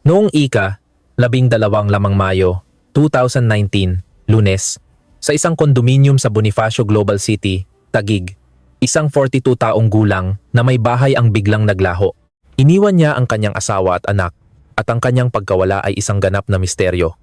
Noong ika-12 Mayo 2019, Lunes, sa isang kondominium sa Bonifacio Global City, Taguig, isang 42 taong gulang na may bahay ang biglang naglaho. Iniwan niya ang kanyang asawa at anak, at ang kanyang pagkawala ay isang ganap na misteryo.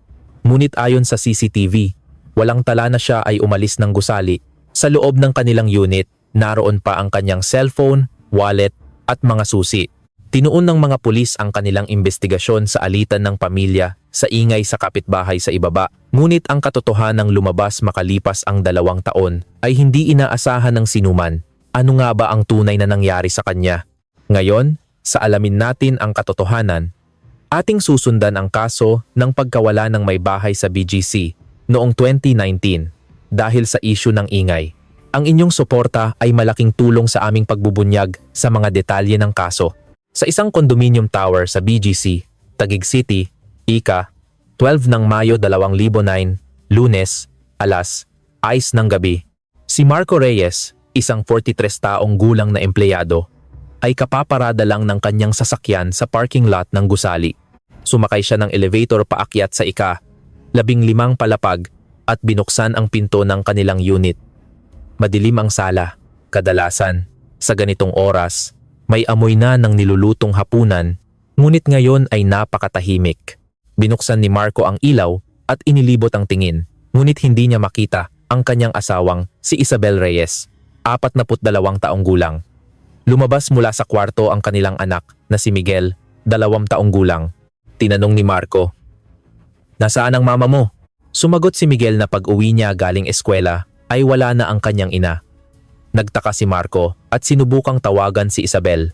Ngunit ayon sa CCTV, walang tala na siya ay umalis ng gusali. Sa loob ng kanilang unit, naroon pa ang kanyang cellphone, wallet at mga susi. Tinuon ng mga pulis ang kanilang investigasyon sa alitan ng pamilya sa ingay sa kapitbahay sa ibaba. Ngunit ang katotohanang lumabas makalipas ang 2 taon ay hindi inaasahan ng sinuman. Ano nga ba ang tunay na nangyari sa kanya? Ngayon, sa alamin natin ang katotohanan, ating susundan ang kaso ng pagkawala ng may bahay sa BGC noong 2019 dahil sa issue ng ingay. Ang inyong suporta ay malaking tulong sa aming pagbubunyag sa mga detalye ng kaso. Sa isang condominium tower sa BGC, Taguig City, ika-12 ng Mayo 2009, Lunes, alas 6 ng gabi. Si Marco Reyes, isang 43 taong gulang na empleyado, ay kapaparada lang ng kanyang sasakyan sa parking lot ng gusali. Sumakay siya ng elevator paakyat sa ika-15 palapag at binuksan ang pinto ng kanilang unit. Madilim ang sala. Kadalasan, sa ganitong oras, may amoy na ng nilulutong hapunan, ngunit ngayon ay napakatahimik. Binuksan ni Marco ang ilaw at inilibot ang tingin, ngunit hindi niya makita ang kanyang asawang si Isabel Reyes, 42 taong gulang. Lumabas mula sa kwarto ang kanilang anak na si Miguel, 2 taong gulang. Tinanong ni Marco, "Nasaan ang mama mo?" Sumagot si Miguel na pag-uwi niya galing eskwela ay wala na ang kanyang ina. Nagtaka si Marco at sinubukang tawagan si Isabel.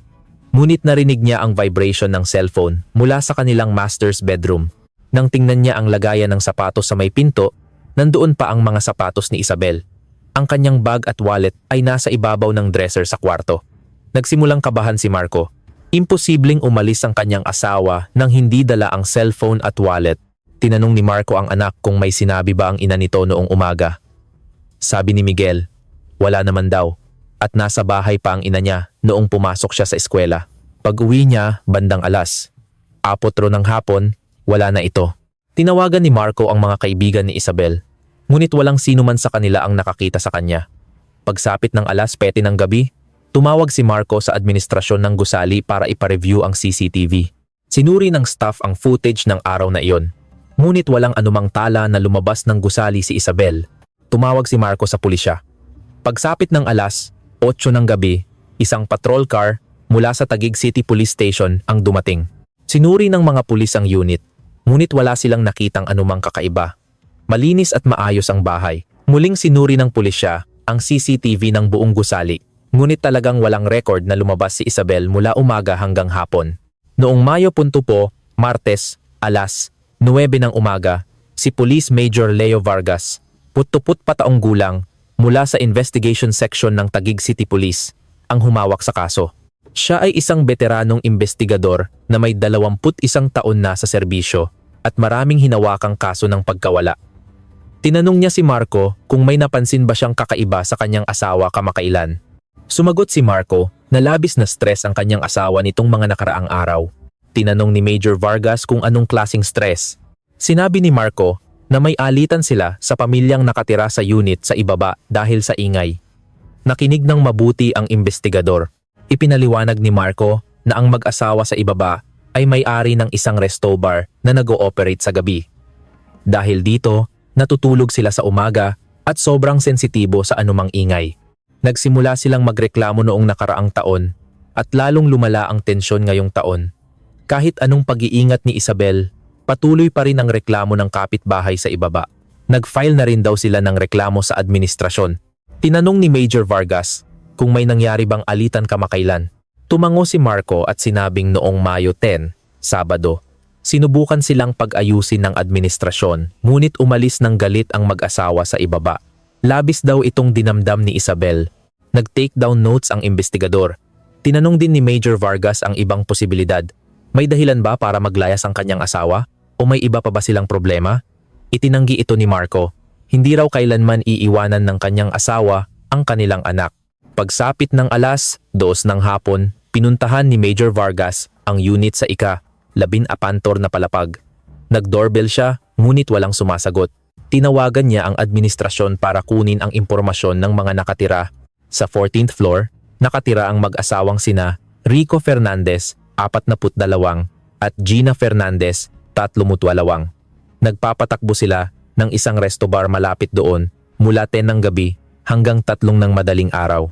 Ngunit narinig niya ang vibration ng cellphone mula sa kanilang master's bedroom. Nang tingnan niya ang lagayan ng sapatos sa may pinto, nandoon pa ang mga sapatos ni Isabel. Ang kanyang bag at wallet ay nasa ibabaw ng dresser sa kwarto. Nagsimulang kabahan si Marco. Imposibleng umalis ang kanyang asawa nang hindi dala ang cellphone at wallet. Tinanong ni Marco ang anak kung may sinabi ba ang ina nito noong umaga. Sabi ni Miguel, wala naman daw, at nasa bahay pa ang ina niya noong pumasok siya sa eskwela. Pag-uwi niya, bandang alas 4 ng hapon, wala na ito. Tinawagan ni Marco ang mga kaibigan ni Isabel, ngunit walang sino man sa kanila ang nakakita sa kanya. Pagsapit ng alas 7 ng gabi, tumawag si Marco sa administrasyon ng gusali para ipa-review ang CCTV. Sinuri ng staff ang footage ng araw na iyon, ngunit walang anumang tala na lumabas ng gusali si Isabel. Tumawag si Marco sa pulisya. Pagsapit ng alas 8 ng gabi, isang patrol car mula sa Taguig City Police Station ang dumating. Sinuri ng mga pulis ang unit, ngunit wala silang nakitang anumang kakaiba. Malinis at maayos ang bahay. Muling sinuri ng pulisya ang CCTV ng buong gusali, ngunit talagang walang record na lumabas si Isabel mula umaga hanggang hapon. Noong Mayo 10, Martes, alas 9 ng umaga, si Police Major Leo Vargas, 74 taong gulang, mula sa investigation section ng Taguig City Police, ang humawak sa kaso. Siya ay isang veteranong investigador na may 21 taon na sa serbisyo at maraming hinawakang kaso ng pagkawala. Tinanong niya si Marco kung may napansin ba siyang kakaiba sa kanyang asawa kamakailan. Sumagot si Marco na labis na stress ang kanyang asawa nitong mga nakaraang araw. Tinanong ni Major Vargas kung anong klaseng stress. Sinabi ni Marco na may alitan sila sa pamilyang nakatira sa unit sa ibaba dahil sa ingay. Nakinig ng mabuti ang investigador. Ipinaliwanag ni Marco na ang mag-asawa sa ibaba ay may-ari ng isang resto bar na nag-ooperate sa gabi. Dahil dito, natutulog sila sa umaga at sobrang sensitibo sa anumang ingay. Nagsimula silang magreklamo noong nakaraang taon at lalong lumala ang tensyon ngayong taon. Kahit anong pag-iingat ni Isabel, patuloy pa rin ang reklamo ng kapitbahay sa ibaba. Nag-file na rin daw sila ng reklamo sa administrasyon. Tinanong ni Major Vargas kung may nangyari bang alitan kamakailan. Tumango si Marco at sinabing noong Mayo 10, Sabado, sinubukan silang pag-ayusin ng administrasyon, ngunit umalis ng galit ang mag-asawa sa ibaba. Labis daw itong dinamdam ni Isabel. Nag-take down notes ang investigador. Tinanong din ni Major Vargas ang ibang posibilidad. May dahilan ba para maglayas ang kanyang asawa? O may iba pa ba silang problema? Itinanggi ito ni Marco. Hindi raw kailanman iiwanan ng kanyang asawa ang kanilang anak. Pagsapit ng alas 2 ng hapon, pinuntahan ni Major Vargas ang unit sa apantor na palapag. Nag-doorbell siya, ngunit walang sumasagot. Tinawagan niya ang administrasyon para kunin ang impormasyon ng mga nakatira. Sa 14th floor, nakatira ang mag-asawang sina Rico Fernandez, 42, at Gina Fernandez, 32. Nagpapatakbo sila ng isang resto bar malapit doon mula 10 ng gabi hanggang 3 ng madaling araw.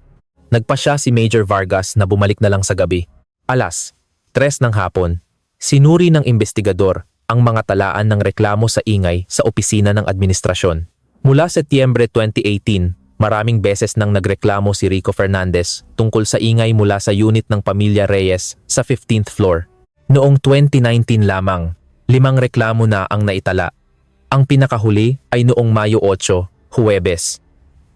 Nagpasya si Major Vargas na bumalik na lang sa gabi. Alas 3 ng hapon, sinuri ng investigador ang mga talaan ng reklamo sa ingay sa opisina ng administrasyon. Mula Setyembre 2018, maraming beses nang nagreklamo si Rico Fernandez tungkol sa ingay mula sa unit ng pamilya Reyes sa 15th floor. Noong 2019 lamang, 5 reklamo na ang naitala. Ang pinakahuli ay noong Mayo 8, Huwebes.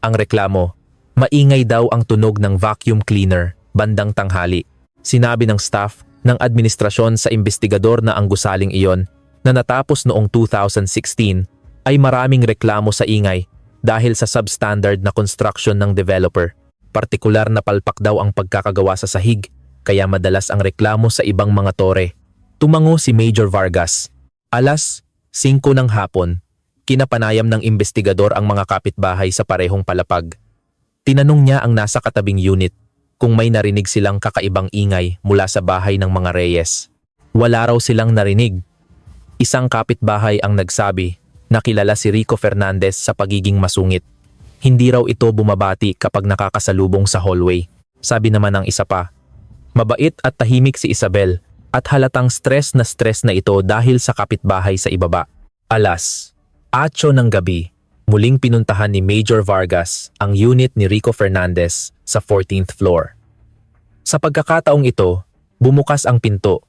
Ang reklamo, maingay daw ang tunog ng vacuum cleaner bandang tanghali. Sinabi ng staff ng administrasyon sa investigador na ang gusaling iyon na natapos noong 2016 ay maraming reklamo sa ingay dahil sa substandard na construction ng developer. Partikular na palpak daw ang pagkakagawa sa sahig, kaya madalas ang reklamo sa ibang mga tore. Tumango si Major Vargas. Alas 5 ng hapon, kinapanayam ng investigador ang mga kapitbahay sa parehong palapag. Tinanong niya ang nasa katabing unit kung may narinig silang kakaibang ingay mula sa bahay ng mga Reyes. Wala raw silang narinig. Isang kapitbahay ang nagsabi na kilala si Rico Fernandez sa pagiging masungit. Hindi raw ito bumabati kapag nakakasalubong sa hallway. Sabi naman ng isa pa, mabait at tahimik si Isabel at halatang stress na ito dahil sa kapitbahay sa ibaba. Alas 8 ng gabi, muling pinuntahan ni Major Vargas ang unit ni Rico Fernandez sa 14th floor. Sa pagkakataong ito, bumukas ang pinto.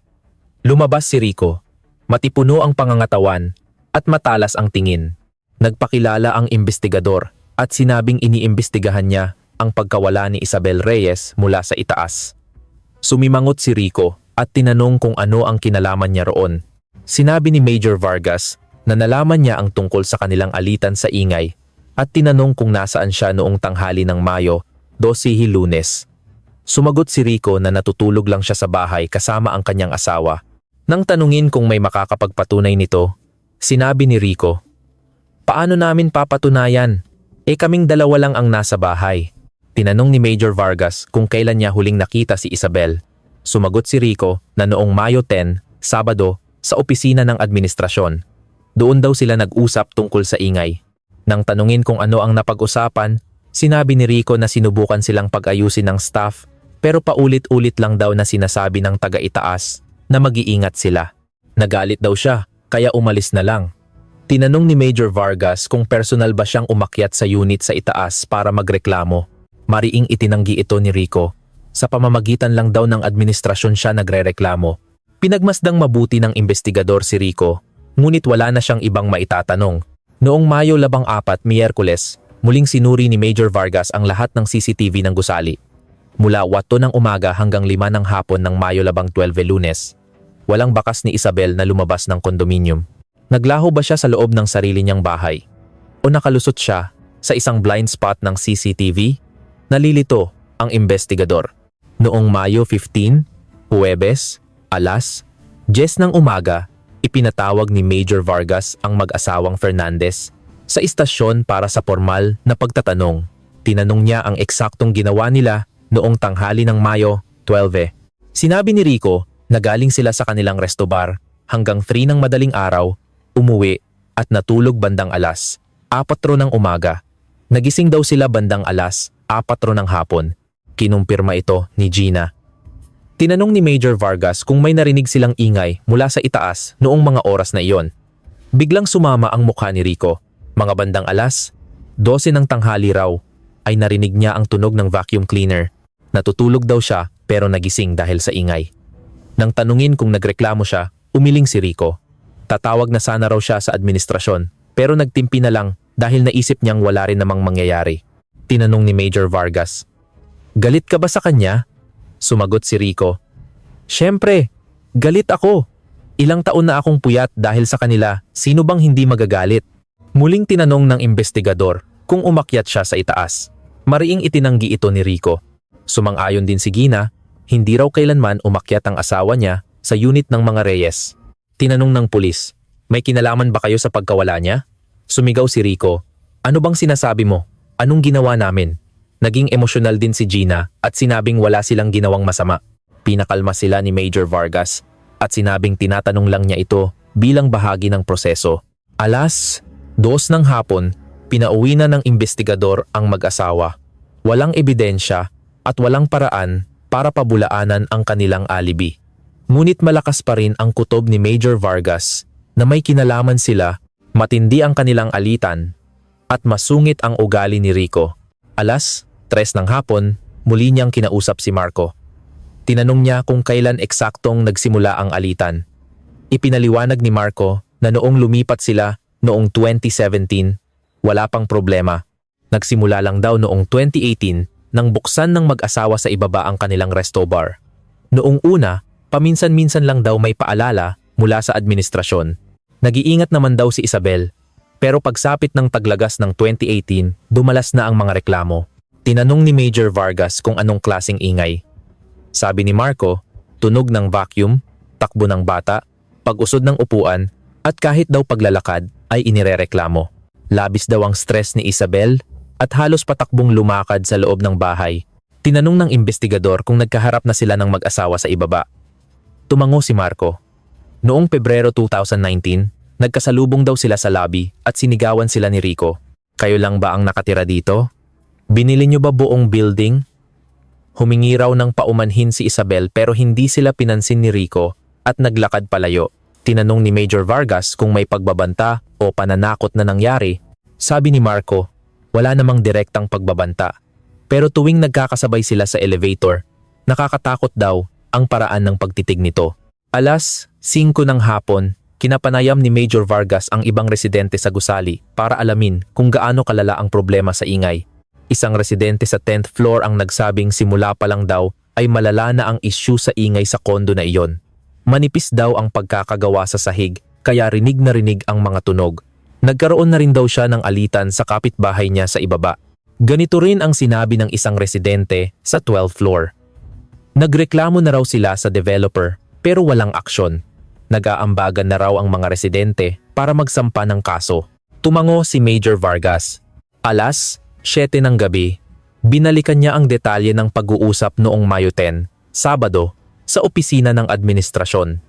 Lumabas si Rico, matipuno ang pangangatawan at matalas ang tingin. Nagpakilala ang investigador at sinabing iniimbestigahan niya ang pagkawala ni Isabel Reyes mula sa itaas. Sumimangot si Rico at tinanong kung ano ang kinalaman niya roon. Sinabi ni Major Vargas na nalaman niya ang tungkol sa kanilang alitan sa ingay at tinanong kung nasaan siya noong tanghali ng Mayo 12 Lunes. Sumagot si Rico na natutulog lang siya sa bahay kasama ang kanyang asawa. Nang tanungin kung may makakapagpatunay nito, sinabi ni Rico, "Paano namin papatunayan? Kaming dalawa lang ang nasa bahay." Tinanong ni Major Vargas kung kailan niya huling nakita si Isabel. Sumagot si Rico na noong Mayo 10, Sabado, sa opisina ng administrasyon. Doon daw sila nag-usap tungkol sa ingay. Nang tanungin kung ano ang napag-usapan, sinabi ni Rico na sinubukan silang pag-ayusin ng staff pero paulit-ulit lang daw na sinasabi ng taga-itaas na mag-iingat sila. Nagalit daw siya kaya umalis na lang. Tinanong ni Major Vargas kung personal ba siyang umakyat sa unit sa itaas para magreklamo. Mariing itinanggi ito ni Rico. Sa pamamagitan lang daw ng administrasyon siya nagrereklamo. Pinagmasdang mabuti ng investigador si Rico, ngunit wala na siyang ibang maitatanong. Noong Mayo 14, Miyerkules, muling sinuri ni Major Vargas ang lahat ng CCTV ng gusali. Mula 8 ng umaga hanggang 5 ng hapon ng Mayo 12, Lunes, walang bakas ni Isabel na lumabas ng kondominium. Naglaho ba siya sa loob ng sarili niyang bahay? O nakalusot siya sa isang blind spot ng CCTV? Nalilito ang investigador. Noong Mayo 15, Huwebes, alas 10 ng umaga, ipinatawag ni Major Vargas ang mag-asawang Fernandez sa istasyon para sa formal na pagtatanong. Tinanong niya ang eksaktong ginawa nila noong tanghali ng Mayo 12. Sinabi ni Rico na galing sila sa kanilang resto bar hanggang 3 ng madaling araw, umuwi at natulog bandang alas 4 ng umaga. Nagising daw sila bandang alas 4 ng hapon. Kinumpirma ito ni Gina. Tinanong ni Major Vargas kung may narinig silang ingay mula sa itaas noong mga oras na iyon. Biglang sumama ang mukha ni Rico. Mga bandang alas 12 ng tanghali raw ay narinig niya ang tunog ng vacuum cleaner. Natutulog daw siya pero nagising dahil sa ingay. Nang tanungin kung nagreklamo siya, umiling si Rico. Tatawag na sana raw siya sa administrasyon pero nagtimpi na lang dahil naisip niyang wala rin namang mangyayari. Tinanong ni Major Vargas, "Galit ka ba sa kanya?" Sumagot si Rico, "Siyempre, galit ako. Ilang taon na akong puyat dahil sa kanila, sino bang hindi magagalit?" Muling tinanong ng investigador kung umakyat siya sa itaas. Mariing itinanggi ito ni Rico. Sumang-ayon din si Gina, hindi raw kailanman umakyat ang asawa niya sa unit ng mga Reyes. Tinanong ng pulis, may kinalaman ba kayo sa pagkawala niya? Sumigaw si Rico, ano bang sinasabi mo? Anong ginawa namin? Naging emosyonal din si Gina at sinabing wala silang ginawang masama. Pinakalma sila ni Major Vargas at sinabing tinatanong lang niya ito bilang bahagi ng proseso. Alas 2 ng hapon, pinauwi na ng investigador ang mag-asawa. Walang ebidensya at walang paraan para pabulaanan ang kanilang alibi. Ngunit malakas pa rin ang kutob ni Major Vargas na may kinalaman sila, matindi ang kanilang alitan, at masungit ang ugali ni Rico. Alas 3 ng hapon, muli niyang kinausap si Marco. Tinanong niya kung kailan eksaktong nagsimula ang alitan. Ipinaliwanag ni Marco na noong lumipat sila noong 2017, wala pang problema. Nagsimula lang daw noong 2018 nang buksan ng mag-asawa sa ibaba ang kanilang resto bar. Noong una, paminsan-minsan lang daw may paalala mula sa administrasyon. Nag-iingat naman daw si Isabel, pero pagsapit ng taglagas ng 2018, dumalas na ang mga reklamo. Tinanong ni Major Vargas kung anong klaseng ingay. Sabi ni Marco, tunog ng vacuum, takbo ng bata, pag-usod ng upuan, at kahit daw paglalakad ay inirereklamo. Labis daw ang stress ni Isabel at halos patakbong lumakad sa loob ng bahay. Tinanong ng investigador kung nagkaharap na sila ng mag-asawa sa ibaba. Tumango si Marco. Noong Pebrero 2019, nagkasalubong daw sila sa lobby at sinigawan sila ni Rico. Kayo lang ba ang nakatira dito? Binili niyo ba buong building? Humingi raw ng paumanhin si Isabel pero hindi sila pinansin ni Rico at naglakad palayo. Tinanong ni Major Vargas kung may pagbabanta o pananakot na nangyari. Sabi ni Marco, wala namang direktang pagbabanta. Pero tuwing nagkakasabay sila sa elevator, nakakatakot daw ang paraan ng pagtitig nito. Alas 5 ng hapon, kinapanayam ni Major Vargas ang ibang residente sa gusali para alamin kung gaano kalala ang problema sa ingay. Isang residente sa 10th floor ang nagsabing simula pa lang daw ay malala na ang issue sa ingay sa kondo na iyon. Manipis daw ang pagkakagawa sa sahig kaya rinig na rinig ang mga tunog. Nagkaroon na rin daw siya ng alitan sa kapitbahay niya sa ibaba. Ganito rin ang sinabi ng isang residente sa 12th floor. Nagreklamo na raw sila sa developer pero walang aksyon. Nag-aambagan na raw ang mga residente para magsampa ng kaso. Tumango si Major Vargas. Alas 7 ng gabi, binalikan niya ang detalye ng pag-uusap noong Mayo 10, Sabado, sa opisina ng administrasyon.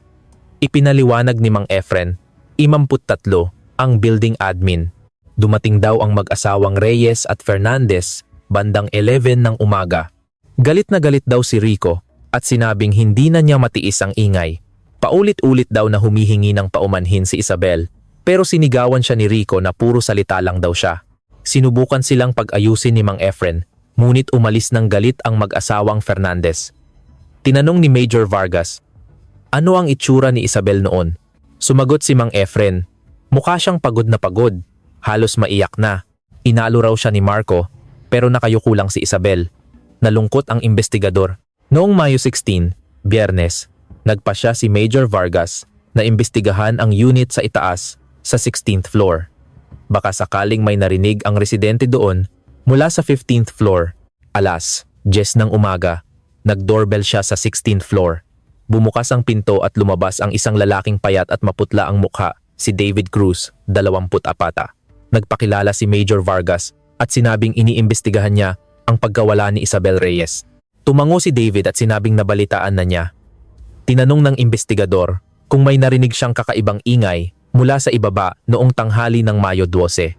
Ipinaliwanag ni Mang Efren, 53, ang building admin. Dumating daw ang mag-asawang Reyes at Fernandez bandang 11 ng umaga. Galit na galit daw si Rico at sinabing hindi na niya matiis ang ingay. Paulit-ulit daw na humihingi ng paumanhin si Isabel pero sinigawan siya ni Rico na puro salita lang daw siya. Sinubukan silang pag-ayusin ni Mang Efren, ngunit umalis ng galit ang mag-asawang Fernandez. Tinanong ni Major Vargas, ano ang itsura ni Isabel noon? Sumagot si Mang Efren, mukha siyang pagod na pagod, halos maiyak na. Inalo raw siya ni Marco, pero nakayuko lang si Isabel. Nalungkot ang investigador. Noong Mayo 16, Biyernes, nagpasya si Major Vargas na imbestigahan ang unit sa itaas sa 16th floor. Baka sakaling may narinig ang residente doon mula sa 15th floor. Alas 10 ng umaga, nag-doorbell siya sa 16th floor. Bumukas ang pinto at lumabas ang isang lalaking payat at maputla ang mukha, si David Cruz, 24. Nagpakilala si Major Vargas at sinabing iniimbestigahan niya ang pagkawala ni Isabel Reyes. Tumango si David at sinabing nabalitaan na niya. Tinanong ng investigador kung may narinig siyang kakaibang ingay mula sa ibaba noong tanghali ng Mayo 12.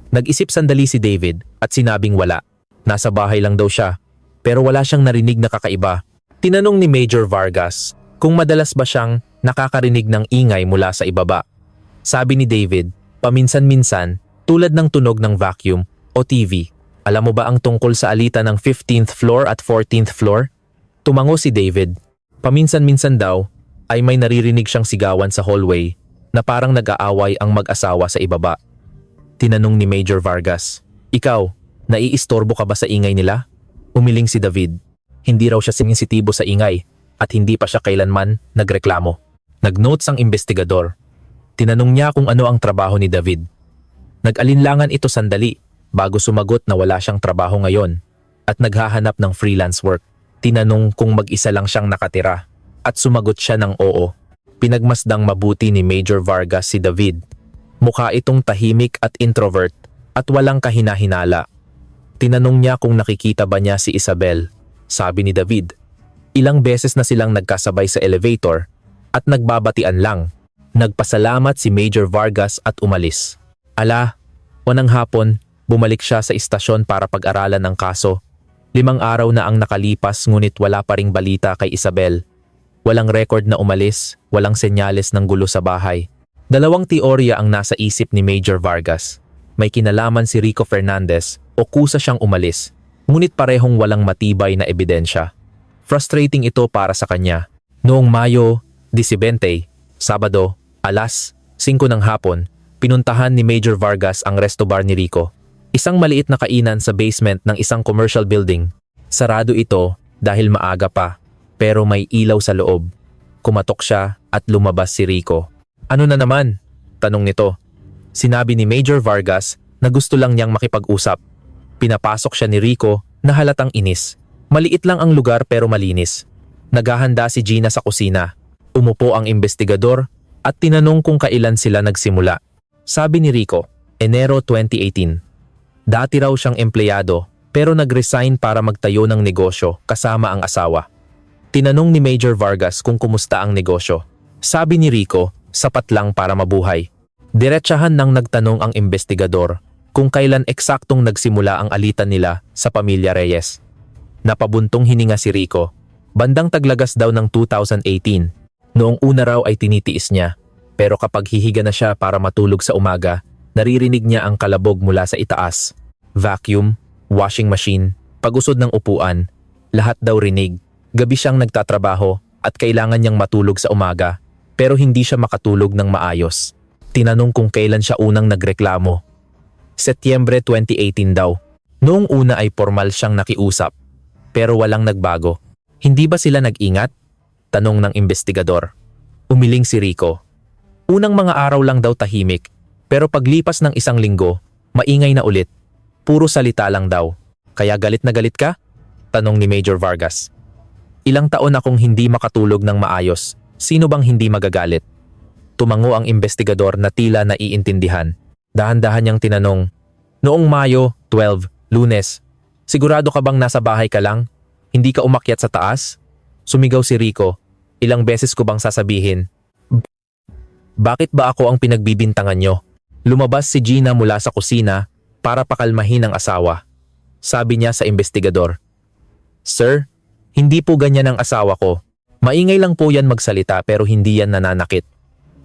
Nag-isip sandali si David at sinabing wala. Nasa bahay lang daw siya, pero wala siyang narinig na kakaiba. Tinanong ni Major Vargas kung madalas ba siyang nakakarinig ng ingay mula sa ibaba. Sabi ni David, paminsan-minsan, tulad ng tunog ng vacuum o TV. Alam mo ba ang tungkol sa alitan ng 15th floor at 14th floor? Tumango si David. Paminsan-minsan daw ay may naririnig siyang sigawan sa hallway na parang nag-aaway ang mag-asawa sa ibaba. Tinanong ni Major Vargas, ikaw, naiistorbo ka ba sa ingay nila? Umiling si David. Hindi raw siya sensitibo sa ingay at hindi pa siya kailanman nagreklamo. Nag-notes ang investigador. Tinanong niya kung ano ang trabaho ni David. Nag-alinlangan ito sandali bago sumagot na wala siyang trabaho ngayon at naghahanap ng freelance work. Tinanong kung mag-isa lang siyang nakatira. At sumagot siya ng oo. Pinagmasdang mabuti ni Major Vargas si David. Mukha itong tahimik at introvert at walang kahina-hinala. Tinanong niya kung nakikita ba niya si Isabel. Sabi ni David. Ilang beses na silang nagkasabay sa elevator at nagbabatian lang. Nagpasalamat si Major Vargas at umalis. Unang hapon, bumalik siya sa istasyon para pag-aralan ng kaso. 5 araw na ang nakalipas ngunit wala pa ring balita kay Isabel. Walang record na umalis, walang senyales ng gulo sa bahay. 2 teorya ang nasa isip ni Major Vargas. May kinalaman si Rico Fernandez o kusa siyang umalis, ngunit parehong walang matibay na ebidensya. Frustrating ito para sa kanya. Noong Mayo 20, Sabado, alas 5 ng hapon, pinuntahan ni Major Vargas ang resto bar ni Rico. Isang maliit na kainan sa basement ng isang commercial building. Sarado ito dahil maaga pa, pero may ilaw sa loob. Kumatok siya at lumabas si Rico. Ano na naman? Tanong nito. Sinabi ni Major Vargas na gusto lang niyang makipag-usap. Pinapasok siya ni Rico na halatang inis. Maliit lang ang lugar pero malinis. Naghahanda si Gina sa kusina. Umupo ang investigador at tinanong kung kailan sila nagsimula. Sabi ni Rico, Enero 2018. Dati raw siyang empleyado pero nag-resign para magtayo ng negosyo kasama ang asawa. Tinanong ni Major Vargas kung kumusta ang negosyo. Sabi ni Rico, sapat lang para mabuhay. Diretsahan nang nagtanong ang investigador kung kailan eksaktong nagsimula ang alitan nila sa pamilya Reyes. Napabuntong hininga si Rico. Bandang taglagas daw ng 2018. Noong una raw ay tinitiis niya, pero kapag hihiga na siya para matulog sa umaga, naririnig niya ang kalabog mula sa itaas. Vacuum, washing machine, pag-usod ng upuan, lahat daw rinig. Gabi siyang nagtatrabaho at kailangan niyang matulog sa umaga, pero hindi siya makatulog ng maayos. Tinanong kung kailan siya unang nagreklamo. Setyembre 2018 daw. Noong una ay formal siyang nakiusap, pero walang nagbago. Hindi ba sila nag-ingat? Tanong ng investigador. Umiling si Rico. Unang mga araw lang daw tahimik, pero paglipas ng 1 linggo, maingay na ulit. Puro salita lang daw. Kaya galit na galit ka? Tanong ni Major Vargas. Ilang taon akong hindi makatulog ng maayos. Sino bang hindi magagalit? Tumango ang investigador na tila naiintindihan. Dahan-dahan niyang tinanong, Noong Mayo 12, Lunes, sigurado ka bang nasa bahay ka lang? Hindi ka umakyat sa taas? Sumigaw si Rico. Ilang beses ko bang sasabihin? Bakit ba ako ang pinagbibintangan nyo? Lumabas si Gina mula sa kusina para pakalmahin ang asawa. Sabi niya sa investigador, Sir, hindi po ganyan ang asawa ko. Maingay lang po yan magsalita pero hindi yan nananakit.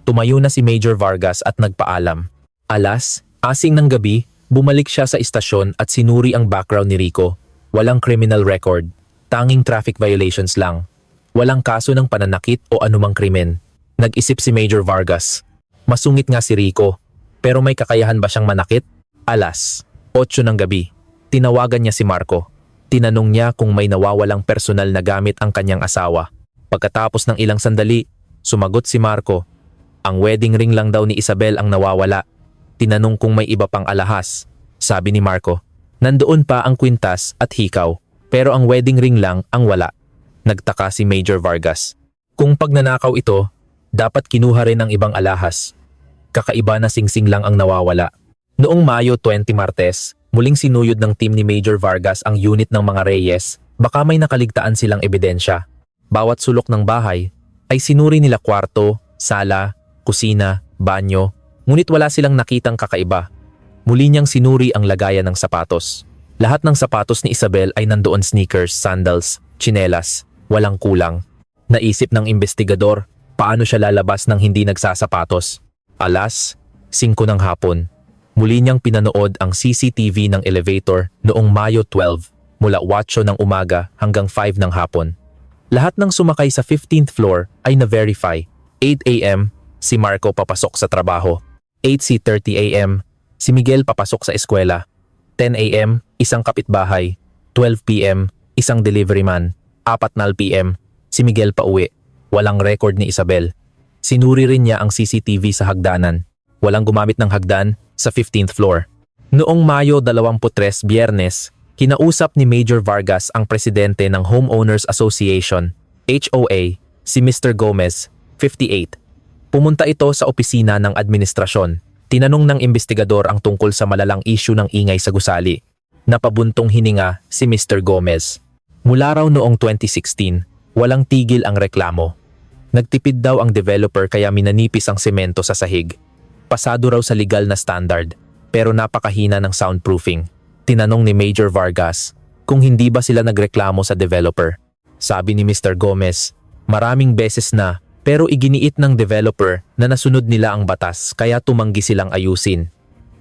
Tumayo na si Major Vargas at nagpaalam. Alas 6 ng gabi, bumalik siya sa istasyon at sinuri ang background ni Rico. Walang criminal record, tanging traffic violations lang. Walang kaso ng pananakit o anumang krimen. Nag-isip si Major Vargas. Masungit nga si Rico, pero may kakayahan ba siyang manakit? Alas 8 ng gabi, tinawagan niya si Marco. Tinanong niya kung may nawawalang personal na gamit ang kanyang asawa. Pagkatapos ng ilang sandali, sumagot si Marco. Ang wedding ring lang daw ni Isabel ang nawawala. Tinanong kung may iba pang alahas. Sabi ni Marco, nandoon pa ang kwintas at hikaw, pero ang wedding ring lang ang wala. Nagtaka si Major Vargas. Kung pagnanakaw ito, dapat kinuha rin ng ibang alahas. Kakaiba na singsing lang ang nawawala. Noong Mayo 20 Martes, muling sinuyod ng team ni Major Vargas ang unit ng mga Reyes, baka may nakaligtaan silang ebidensya. Bawat sulok ng bahay ay sinuri nila kwarto, sala, kusina, banyo, ngunit wala silang nakitang kakaiba. Muli niyang sinuri ang lagayan ng sapatos. Lahat ng sapatos ni Isabel ay nandoon sneakers, sandals, tsinelas. Walang kulang. Naisip ng investigador, paano siya lalabas ng hindi nagsasapatos? Alas 5 ng hapon. Muli niyang pinanood ang CCTV ng elevator noong Mayo 12 mula 8 ng umaga hanggang 5 ng hapon. Lahat ng sumakay sa 15th floor ay na-verify. 8 a.m. si Marco papasok sa trabaho. 8:30 a.m. si Miguel papasok sa eskwela. 10 a.m. isang kapitbahay. 12 p.m. isang delivery man. 4 p.m. si Miguel pauwi. Walang record ni Isabel. Sinuri rin niya ang CCTV sa hagdanan. Walang gumamit ng hagdan sa 15th floor. Noong Mayo 23, Biyernes, kinausap ni Major Vargas ang presidente ng Homeowners Association, HOA, si Mr. Gomez, 58. Pumunta ito sa opisina ng administrasyon. Tinanong ng investigador ang tungkol sa malalang issue ng ingay sa gusali. Napabuntong hininga si Mr. Gomez. Mula raw noong 2016, walang tigil ang reklamo. Nagtipid daw ang developer kaya minanipis ang semento sa sahig. Pasado raw sa legal na standard, pero napakahina ng soundproofing. Tinanong ni Major Vargas kung hindi ba sila nagreklamo sa developer. Sabi ni Mr. Gomez, maraming beses na pero iginiit ng developer na nasunod nila ang batas kaya tumanggi silang ayusin.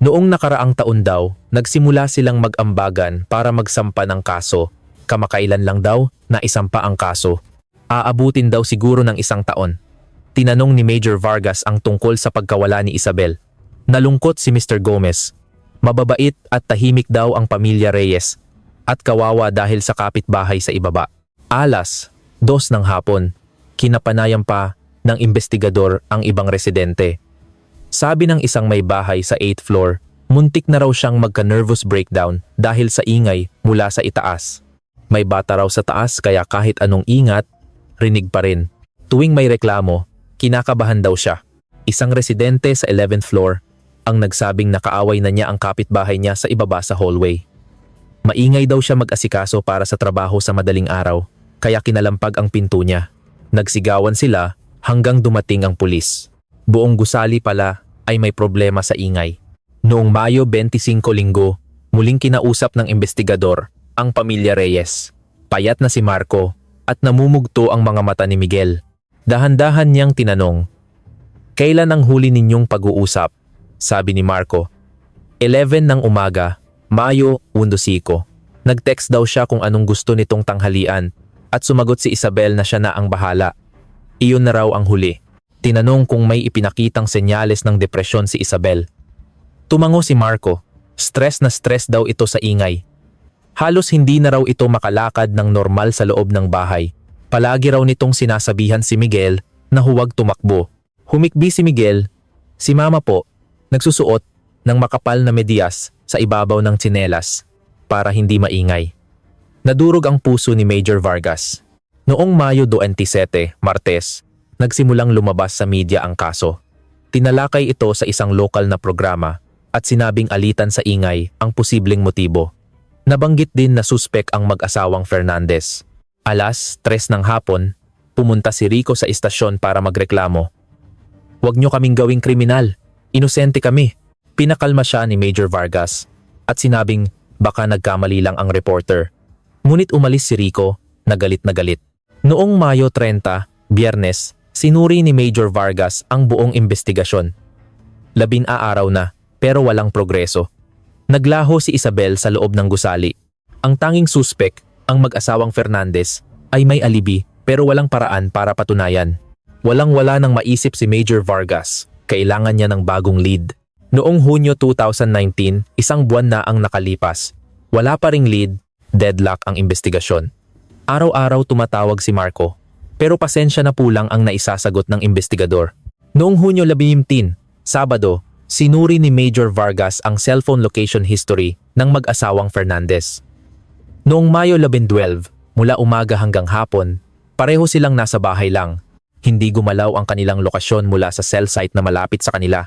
Noong nakaraang taon daw, nagsimula silang mag-ambagan para magsampa ng kaso. Kamakailan lang daw na isampa ang kaso. Aabutin daw siguro ng 1 taon. Tinanong ni Major Vargas ang tungkol sa pagkawala ni Isabel. Nalungkot si Mr. Gomez. Mababait at tahimik daw ang pamilya Reyes at kawawa dahil sa kapitbahay sa ibaba. Alas 2 ng hapon, kinapanayam pa ng investigador ang ibang residente. Sabi ng isang may bahay sa 8th floor, muntik na raw siyang magka-nervous breakdown dahil sa ingay mula sa itaas. May bata raw sa taas kaya kahit anong ingat, rinig pa rin. Tuwing may reklamo, kinakabahan daw siya. Isang residente sa 11th floor ang nagsabing nakaaway na niya ang kapitbahay niya sa ibaba sa hallway. Maingay daw siya mag-asikaso para sa trabaho sa madaling araw, kaya kinalampag ang pinto niya. Nagsigawan sila hanggang dumating ang pulis. Buong gusali pala ay may problema sa ingay. Noong Mayo 25 linggo, muling kinausap ng investigador ang pamilya Reyes. Payat na si Marco at namumugto ang mga mata ni Miguel. Dahan-dahan niyang tinanong, "Kailan ang huli ninyong pag-uusap?" Sabi ni Marco, 11 ng umaga, Mayo 15. Nag-text daw siya kung anong gusto nitong tanghalian at sumagot si Isabel na siya na ang bahala. Iyon na raw ang huli. Tinanong kung may ipinakitang senyales ng depresyon si Isabel. Tumango si Marco. Stress na stress daw ito sa ingay. Halos hindi na raw ito makalakad ng normal sa loob ng bahay. Palagi raw nitong sinasabihan si Miguel na huwag tumakbo. Humikbi si Miguel. Si Mama po, nagsusuot ng makapal na medyas sa ibabaw ng tsinelas para hindi maingay. Nadurog ang puso ni Major Vargas. Noong Mayo 27, Martes, nagsimulang lumabas sa media ang kaso. Tinalakay ito sa isang lokal na programa at sinabing alitan sa ingay ang posibleng motibo. Nabanggit din na suspek ang mag-asawang Fernandez. Alas 3 ng hapon, pumunta si Rico sa istasyon para magreklamo. "Huwag niyo kaming gawing kriminal. Inosente kami." Pinakalma siya ni Major Vargas at sinabing baka nagkamali lang ang reporter. Ngunit umalis si Rico na galit na galit. Noong Mayo 30, Biyernes, sinuri ni Major Vargas ang buong investigasyon. 11 araw na pero walang progreso. Naglaho si Isabel sa loob ng gusali. Ang tanging suspek, ang mag-asawang Fernandez, ay may alibi pero walang paraan para patunayan. Walang-wala nang maisip si Major Vargas. Kailangan niya ng bagong lead. Noong Hunyo 2019, 1 buwan na ang nakalipas. Wala pa ring lead, deadlock ang investigasyon. Araw-araw tumatawag si Marco, pero pasensya na po lang ang naisasagot ng investigador. Noong Hunyo 15, Sabado, sinuri ni Major Vargas ang cellphone location history ng mag-asawang Fernandez. Noong Mayo 12, mula umaga hanggang hapon, pareho silang nasa bahay lang. Hindi gumalaw ang kanilang lokasyon mula sa cell site na malapit sa kanila.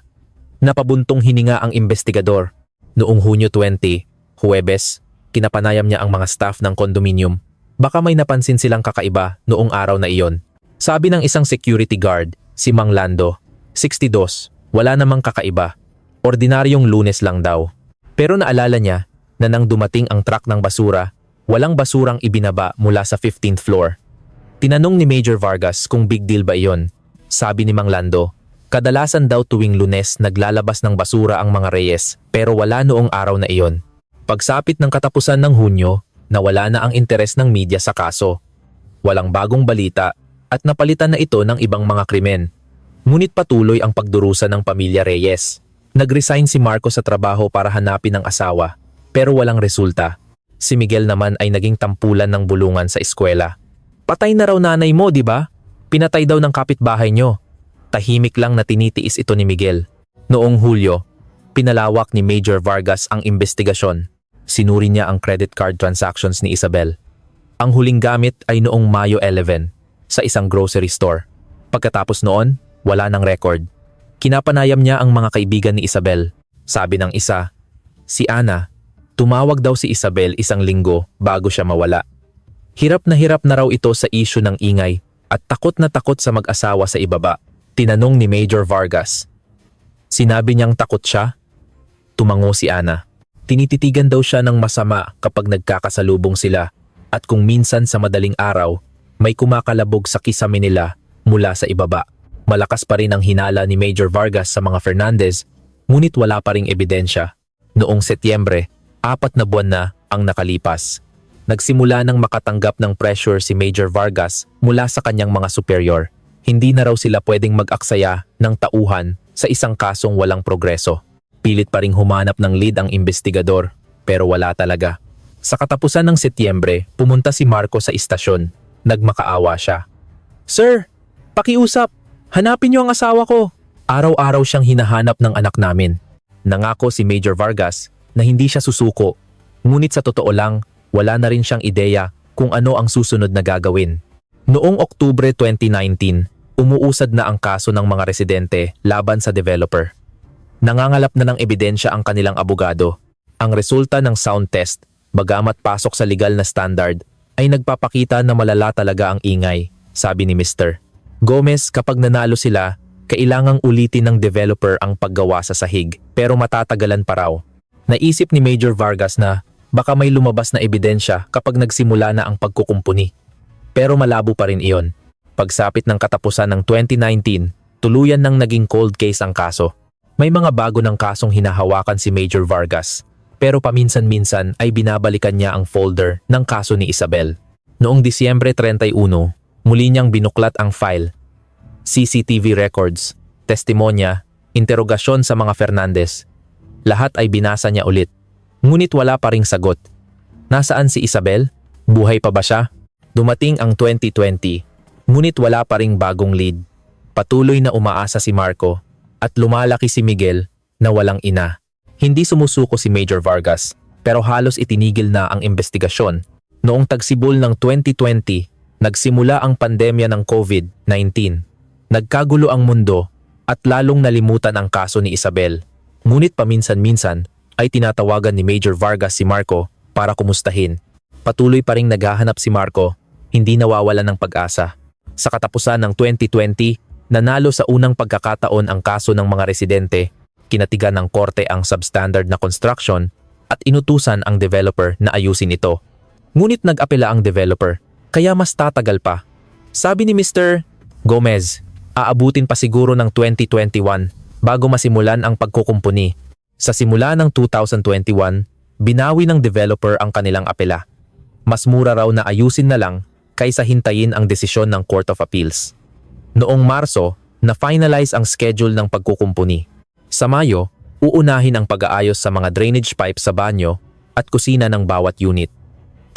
Napabuntong hininga ang investigador. Noong Hunyo 20, Huwebes, kinapanayam niya ang mga staff ng kondominium. Baka may napansin silang kakaiba noong araw na iyon. Sabi ng isang security guard, si Mang Lando, 62, wala namang kakaiba. Ordinaryong Lunes lang daw. Pero naalala niya na nang dumating ang truck ng basura, walang basurang ibinaba mula sa 15th floor. Tinanong ni Major Vargas kung big deal ba iyon. Sabi ni Mang Lando, kadalasan daw tuwing Lunes naglalabas ng basura ang mga Reyes pero wala noong araw na iyon. Pagsapit ng katapusan ng Hunyo, nawala na ang interes ng media sa kaso. Walang bagong balita at napalitan na ito ng ibang mga krimen. Ngunit patuloy ang pagdurusa ng pamilya Reyes. Nag-resign si Marco sa trabaho para hanapin ang asawa pero walang resulta. Si Miguel naman ay naging tampulan ng bulungan sa eskwela. Patay na raw nanay mo, di ba? Pinatay daw ng kapitbahay nyo. Tahimik lang na tinitiis ito ni Miguel. Noong Hulyo, pinalawak ni Major Vargas ang investigasyon. Sinuri niya ang credit card transactions ni Isabel. Ang huling gamit ay noong Mayo 11. sa isang grocery store. Pagkatapos noon, wala ng record. Kinapanayam niya ang mga kaibigan ni Isabel. Sabi ng isa, si Ana, tumawag daw si Isabel isang linggo bago siya mawala. Hirap na raw ito sa issue ng ingay at takot na takot sa mag-asawa sa ibaba. Tinanong ni Major Vargas. Sinabi niyang takot siya? Tumango si Ana. Tinititigan daw siya ng masama kapag nagkakasalubong sila at kung minsan sa madaling araw, may kumakalabog sa kisame nila mula sa ibaba. Malakas pa rin ang hinala ni Major Vargas sa mga Fernandez, ngunit wala pa ring ebidensya. Noong Setyembre, 4 na buwan na ang nakalipas. Nagsimula nang makatanggap ng pressure si Major Vargas mula sa kanyang mga superior. Hindi na raw sila pwedeng mag-aksaya ng tauhan sa isang kasong walang progreso. Pilit pa ring humanap ng lead ang investigador, pero wala talaga. Sa katapusan ng Setyembre, pumunta si Marco sa istasyon. Nagmakaawa siya. Sir, pakiusap! Hanapin niyo ang asawa ko! Araw-araw siyang hinahanap ng anak namin. Nangako si Major Vargas na hindi siya susuko. Ngunit sa totoo lang, wala na rin siyang ideya kung ano ang susunod na gagawin. Noong Oktubre 2019, umuusad na ang kaso ng mga residente laban sa developer. Nangangalap na ng ebidensya ang kanilang abogado. Ang resulta ng sound test, bagamat pasok sa legal na standard, ay nagpapakita na malala talaga ang ingay, sabi ni Mr. Gomez. Kapag nanalo sila, kailangang ulitin ng developer ang paggawa sa sahig, pero matatagalan pa raw. Naisip ni Major Vargas na baka may lumabas na ebidensya kapag nagsimula na ang pagkukumpuni. Pero malabo pa rin iyon. Pagsapit ng katapusan ng 2019, tuluyan nang naging cold case ang kaso. May mga bago ng kasong hinahawakan si Major Vargas, pero paminsan-minsan ay binabalikan niya ang folder ng kaso ni Isabel. Noong Disyembre 31, muli niyang binuklat ang file. CCTV records, testimonya, interogasyon sa mga Fernandez. Lahat ay binasa niya ulit. Ngunit wala pa ring sagot. Nasaan si Isabel? Buhay pa ba siya? Dumating ang 2020, ngunit wala pa ring bagong lead. Patuloy na umaasa si Marco at lumalaki si Miguel na walang ina. Hindi sumusuko si Major Vargas, pero halos itinigil na ang investigasyon. Noong tagsibol ng 2020, nagsimula ang pandemya ng COVID-19. Nagkagulo ang mundo at lalong nalimutan ang kaso ni Isabel. Ngunit paminsan-minsan ay tinatawagan ni Major Vargas si Marco para kumustahin. Patuloy pa ring naghahanap si Marco, hindi nawawalan ng pag-asa. Sa katapusan ng 2020, nanalo sa unang pagkakataon ang kaso ng mga residente. Kinatigan ng korte ang substandard na construction at inutusan ang developer na ayusin ito. Ngunit nag-apela ang developer, kaya mas tatagal pa. Sabi ni Mr. Gomez, aabutin pa siguro ng 2021 bago masimulan ang pagkukumpuni. Sa simula ng 2021, binawi ng developer ang kanilang apela. Mas mura raw na ayusin na lang kaysa hintayin ang desisyon ng Court of Appeals. Noong Marso, na-finalize ang schedule ng pagkukumpuni. Sa Mayo, uunahin ang pag-aayos sa mga drainage pipe sa banyo at kusina ng bawat unit.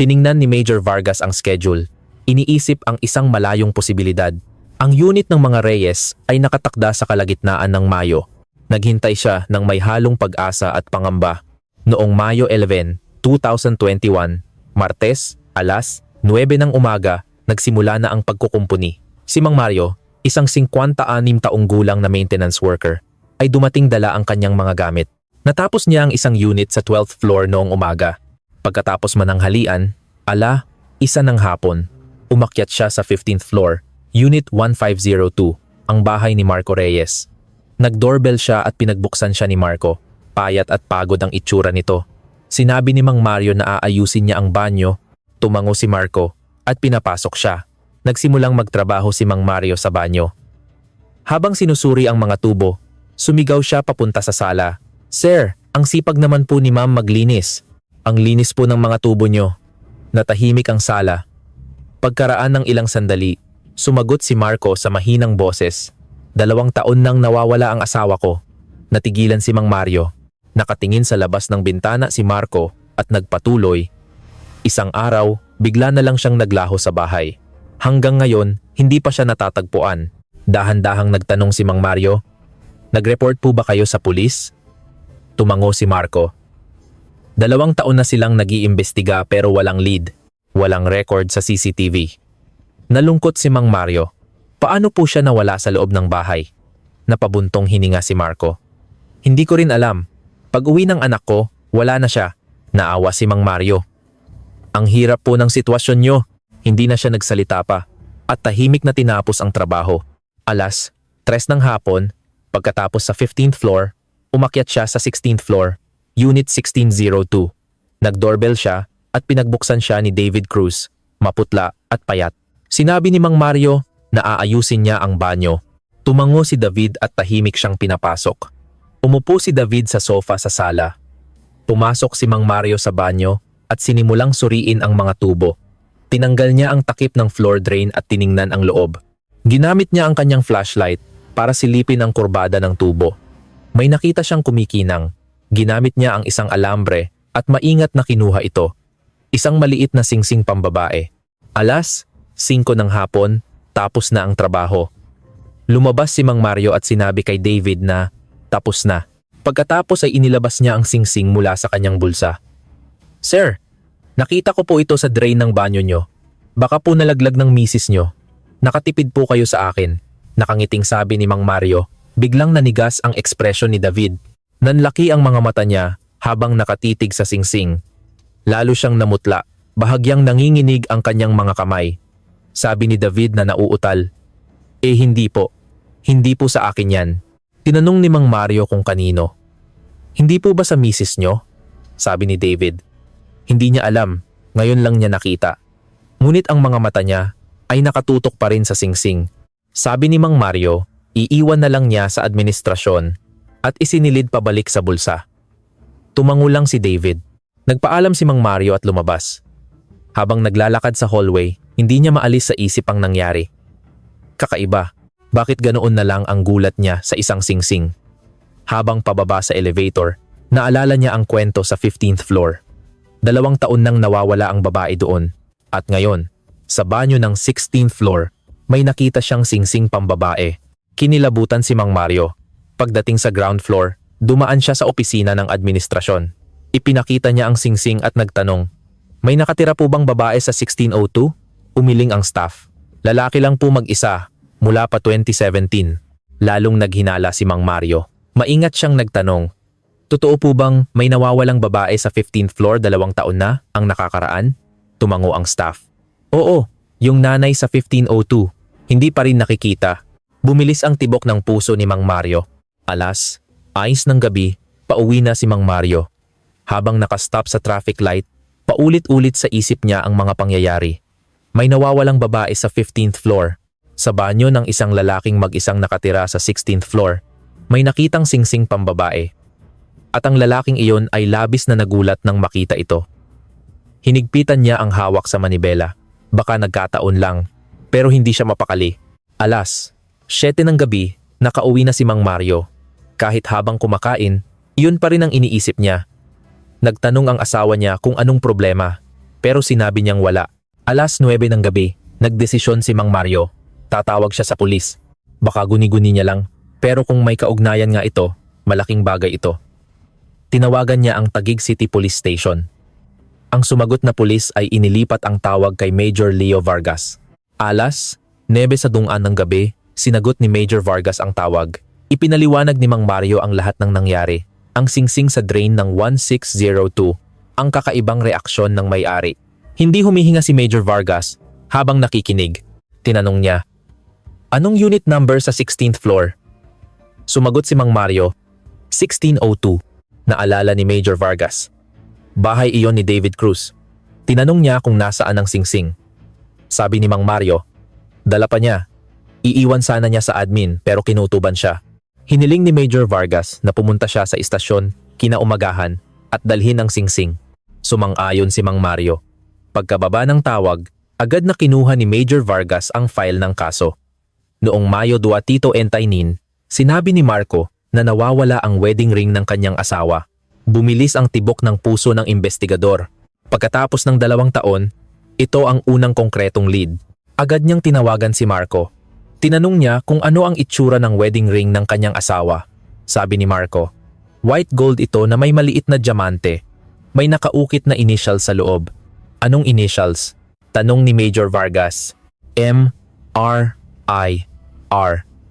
Tiningnan ni Major Vargas ang schedule. Iniisip ang isang malayong posibilidad. Ang unit ng mga Reyes ay nakatakda sa kalagitnaan ng Mayo. Naghintay siya ng may halong pag-asa at pangamba. Noong Mayo 11, 2021, Martes, alas 9 ng umaga, nagsimula na ang pagkukumpuni. Si Mang Mario, isang 56 taong gulang na maintenance worker, ay dumating dala ang kanyang mga gamit. Natapos niya ang isang unit sa 12th floor noong umaga. Pagkatapos mananghalian, 1:00 ng hapon, umakyat siya sa 15th floor, Unit 1502, ang bahay ni Marco Reyes. Nag-doorbell siya at pinagbuksan siya ni Marco. Payat at pagod ang itsura nito. Sinabi ni Mang Mario na aayusin niya ang banyo. Tumango si Marco at pinapasok siya. Nagsimulang magtrabaho si Mang Mario sa banyo. Habang sinusuri ang mga tubo, sumigaw siya papunta sa sala. Sir, ang sipag naman po ni Ma'am maglinis. Ang linis po ng mga tubo nyo. Natahimik ang sala. Pagkaraan ng ilang sandali, sumagot si Marco sa mahinang boses. 2 taon nang nawawala ang asawa ko. Natigilan si Mang Mario. Nakatingin sa labas ng bintana si Marco at nagpatuloy. Isang araw, bigla na lang siyang naglaho sa bahay. Hanggang ngayon, hindi pa siya natatagpuan. Dahan-dahang nagtanong si Mang Mario, "Nag-report po ba kayo sa pulis?" Tumango si Marco. 2 taon na silang nag-iimbestiga pero walang lead. Walang record sa CCTV. Nalungkot si Mang Mario. Paano po siya nawala sa loob ng bahay? Napabuntong hininga si Marco. Hindi ko rin alam. Pag-uwi ng anak ko, wala na siya. Naawa si Mang Mario. Ang hirap po ng sitwasyon nyo. Hindi na siya nagsalita pa. At tahimik na tinapos ang trabaho. Alas, 3 ng hapon, pagkatapos sa 15th floor, umakyat siya sa 16th floor, Unit 1602. Nag-doorbell siya at pinagbuksan siya ni David Cruz, maputla at payat. Sinabi ni Mang Mario na aayusin niya ang banyo. Tumango si David at tahimik siyang pinapasok. Umupo si David sa sofa sa sala. Pumasok si Mang Mario sa banyo at sinimulang suriin ang mga tubo. Tinanggal niya ang takip ng floor drain at tiningnan ang loob. Ginamit niya ang kanyang flashlight para silipin ang kurbada ng tubo. May nakita siyang kumikinang. Ginamit niya ang isang alambre at maingat na kinuha ito. Isang maliit na singsing pambabae. Alas, 5 ng hapon, tapos na ang trabaho. Lumabas si Mang Mario at sinabi kay David na tapos na. Pagkatapos ay inilabas niya ang singsing mula sa kanyang bulsa. Sir, nakita ko po ito sa drain ng banyo nyo. Baka po nalaglag ng misis nyo. Nakatipid po kayo sa akin. Nakangiting sabi ni Mang Mario. Biglang nanigas ang ekspresyon ni David. Nanlaki ang mga mata niya habang nakatitig sa singsing. Lalo siyang namutla. Bahagyang nanginginig ang kanyang mga kamay. Sabi ni David na nauutal. Hindi po. Hindi po sa akin yan. Tinanong ni Mang Mario kung kanino. Hindi po ba sa misis nyo? Sabi ni David. Hindi niya alam. Ngayon lang niya nakita. Ngunit ang mga mata niya ay nakatutok pa rin sa singsing. Sabi ni Mang Mario, iiwan na lang niya sa administrasyon at isinilid pabalik sa bulsa. Tumango lang si David. Nagpaalam si Mang Mario at lumabas. Habang naglalakad sa hallway, hindi niya maalis sa isip ang nangyari. Kakaiba. Bakit ganoon na lang ang gulat niya sa isang singsing? Habang pababa sa elevator, naalala niya ang kwento sa 15th floor. 2 taon nang nawawala ang babae doon. At ngayon, sa banyo ng 16th floor, may nakita siyang singsing pambabae. Kinilabutan si Mang Mario. Pagdating sa ground floor, dumaan siya sa opisina ng administrasyon. Ipinakita niya ang singsing at nagtanong, may nakatira po bang babae sa 1602? Umiling ang staff. Lalaki lang po mag-isa. Mula pa 2017, lalong naghinala si Mang Mario. Maingat siyang nagtanong, totoo po bang may nawawalang babae sa 15th floor 2 taon na ang nakakaraan? Tumango ang staff. Oo, yung nanay sa 1502. Hindi pa rin nakikita. Bumilis ang tibok ng puso ni Mang Mario. Alas, 6 ng gabi, pauwi na si Mang Mario. Habang nakastop sa traffic light, paulit-ulit sa isip niya ang mga pangyayari. May nawawalang babae sa 15th floor. Sa banyo ng isang lalaking mag-isang nakatira sa 16th floor, may nakitang singsing pambabae. At ang lalaking iyon ay labis na nagulat nang makita ito. Hinigpitan niya ang hawak sa manibela. Baka nagkataon lang, pero hindi siya mapakali. Alas, 7 ng gabi, nakauwi na si Mang Mario. Kahit habang kumakain, iyon pa rin ang iniisip niya. Nagtanong ang asawa niya kung anong problema, pero sinabi niyang wala. Alas 9 ng gabi, nagdesisyon si Mang Mario. Tatawag siya sa pulis. Baka guni-guni niya lang, pero kung may kaugnayan nga ito, malaking bagay ito. Tinawagan niya ang Taguig City Police Station. Ang sumagot na pulis ay inilipat ang tawag kay Major Leo Vargas. Alas, 9 sa dungan ng gabi, sinagot ni Major Vargas ang tawag. Ipinaliwanag ni Mang Mario ang lahat ng nangyari. Ang singsing sa drain ng 1602, ang kakaibang reaksyon ng may-ari. Hindi humihinga si Major Vargas habang nakikinig. Tinanong niya, anong unit number sa 16th floor? Sumagot si Mang Mario, 1602. Naalala ni Major Vargas. Bahay iyon ni David Cruz. Tinanong niya kung nasaan ang singsing. Sabi ni Mang Mario, dala pa niya. Iiwan sana niya sa admin pero kinutuban siya. Hiniling ni Major Vargas na pumunta siya sa istasyon kinaumagahan at dalhin ang singsing. Sumang-ayon si Mang Mario. Pagkababa ng tawag, agad na kinuha ni Major Vargas ang file ng kaso. Noong Mayo 2019, sinabi ni Marco na nawawala ang wedding ring ng kanyang asawa. Bumilis ang tibok ng puso ng investigador. Pagkatapos ng 2 taon, ito ang unang konkretong lead. Agad niyang tinawagan si Marco. Tinanong niya kung ano ang itsura ng wedding ring ng kanyang asawa. Sabi ni Marco, white gold ito na may maliit na diamante. May nakaukit na initial sa loob. Anong initials? Tanong ni Major Vargas. M-R-I-R.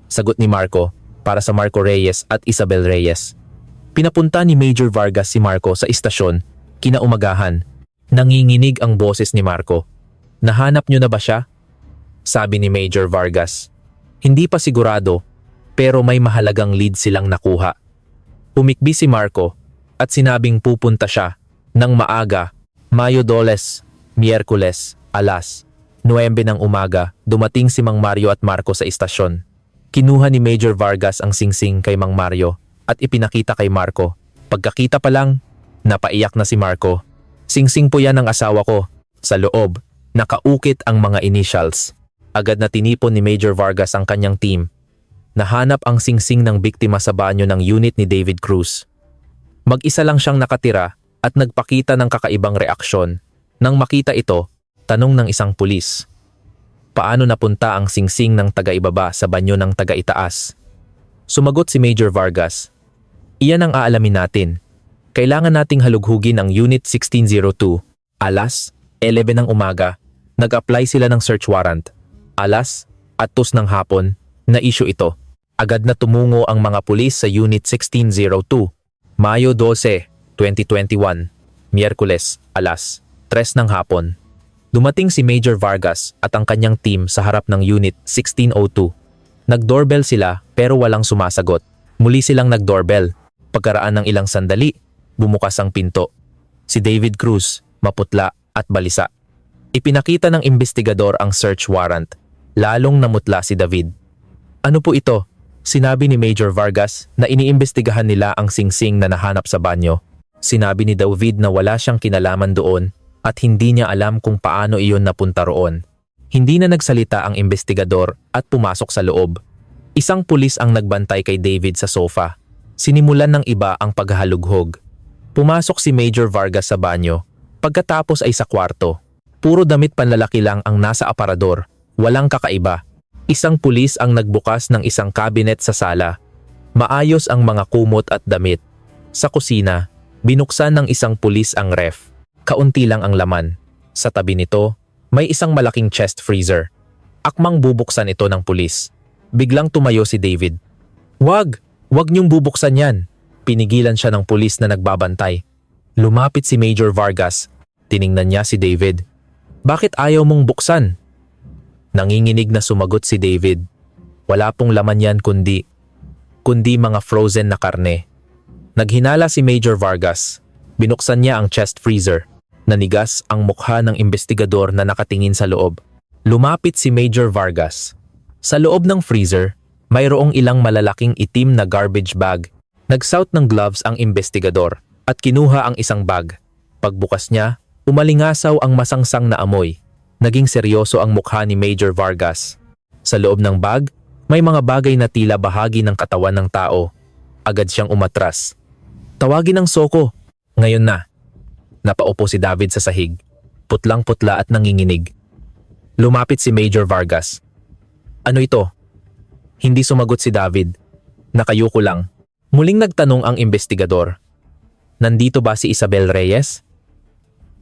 Sagot ni Marco para sa Marco Reyes at Isabel Reyes. Pinapunta ni Major Vargas si Marco sa istasyon kinaumagahan. Nanginginig ang boses ni Marco. Nahanap niyo na ba siya? Sabi ni Major Vargas. Hindi pa sigurado, pero may mahalagang lead silang nakuha. Umikbi si Marco at sinabing pupunta siya ng maaga, Mayo 2, Miyerkules, alas 9 ng umaga, dumating si Mang Mario at Marco sa istasyon. Kinuha ni Major Vargas ang singsing kay Mang Mario at ipinakita kay Marco. Pagkakita pa lang, napaiyak na si Marco. Singsing po yan ng asawa ko. Sa loob, nakaukit ang mga initials. Agad na tinipon ni Major Vargas ang kanyang team. Nahanap ang singsing ng biktima sa banyo ng unit ni David Cruz. Mag-isa lang siyang nakatira at nagpakita ng kakaibang reaksyon. Nang makita ito, tanong ng isang pulis. Paano napunta ang singsing ng taga-ibaba sa banyo ng taga-itaas? Sumagot si Major Vargas. Iyan ang aalamin natin. Kailangan nating halughugin ang Unit 1602. Alas 11 ng umaga, nag-apply sila ng search warrant. Alas 2 ng hapon, na-issue ito. Agad na tumungo ang mga pulis sa Unit 1602. Mayo 12, 2021, Miyerkules, alas 3 ng hapon. Dumating si Major Vargas at ang kanyang team sa harap ng Unit 1602. Nag-doorbell sila pero walang sumasagot. Muli silang nag-doorbell. Pagkaraan ng ilang sandali, bumukas ang pinto. Si David Cruz, maputla at balisa. Ipinakita ng investigador ang search warrant. Lalong namutla si David. Ano po ito? Sinabi ni Major Vargas na iniimbestigahan nila ang singsing na nahanap sa banyo. Sinabi ni David na wala siyang kinalaman doon at hindi niya alam kung paano iyon napunta roon. Hindi na nagsalita ang investigador at pumasok sa loob. Isang pulis ang nagbantay kay David sa sofa. Sinimulan ng iba ang paghahalughog. Pumasok si Major Vargas sa banyo. Pagkatapos ay sa kwarto. Puro damit panlalaki lang ang nasa aparador. Walang kakaiba. Isang pulis ang nagbukas ng isang cabinet sa sala. Maayos ang mga kumot at damit. Sa kusina, binuksan ng isang pulis ang ref. Kaunti lang ang laman. Sa tabi nito, may isang malaking chest freezer. Akmang bubuksan ito ng pulis. Biglang tumayo si David. Wag niyong bubuksan yan. Pinigilan siya ng pulis na nagbabantay. Lumapit si Major Vargas. Tiningnan niya si David. Bakit ayaw mong buksan? Nanginginig na sumagot si David. Wala pong laman yan kundi mga frozen na karne. Naghinala si Major Vargas. Binuksan niya ang chest freezer. Nanigas ang mukha ng investigador na nakatingin sa loob. Lumapit si Major Vargas. Sa loob ng freezer, mayroong ilang malalaking itim na garbage bag. Nagsuot ng gloves ang investigador at kinuha ang isang bag. Pagbukas niya, umalingasaw ang masangsang na amoy. Naging seryoso ang mukha ni Major Vargas. Sa loob ng bag, may mga bagay na tila bahagi ng katawan ng tao. Agad siyang umatras. Tawagin ang soko. Ngayon na. Napaupo si David sa sahig. Putlang-putla at nanginginig. Lumapit si Major Vargas. Ano ito? Hindi sumagot si David. Nakayuko lang. Muling nagtanong ang investigador. Nandito ba si Isabel Reyes?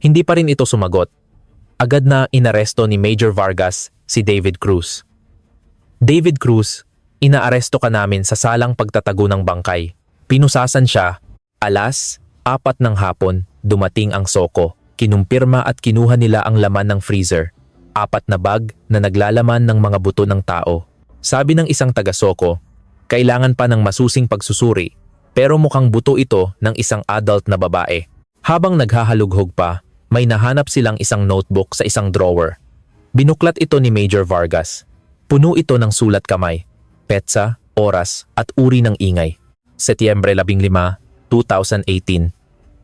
Hindi pa rin ito sumagot. Agad na inaresto ni Major Vargas si David Cruz. David Cruz, inaaresto ka namin sa salang pagtatago ng bangkay. Pinusasan siya. Alas 4 ng hapon, dumating ang soko. Kinumpirma at kinuha nila ang laman ng freezer. 4 na bag na naglalaman ng mga buto ng tao. Sabi ng isang taga-soko, kailangan pa ng masusing pagsusuri, pero mukhang buto ito ng isang adult na babae. Habang naghahalughog pa, may nahanap silang isang notebook sa isang drawer. Binuklat ito ni Major Vargas. Puno ito ng sulat kamay, petsa, oras at uri ng ingay. Setyembre 15, 2018,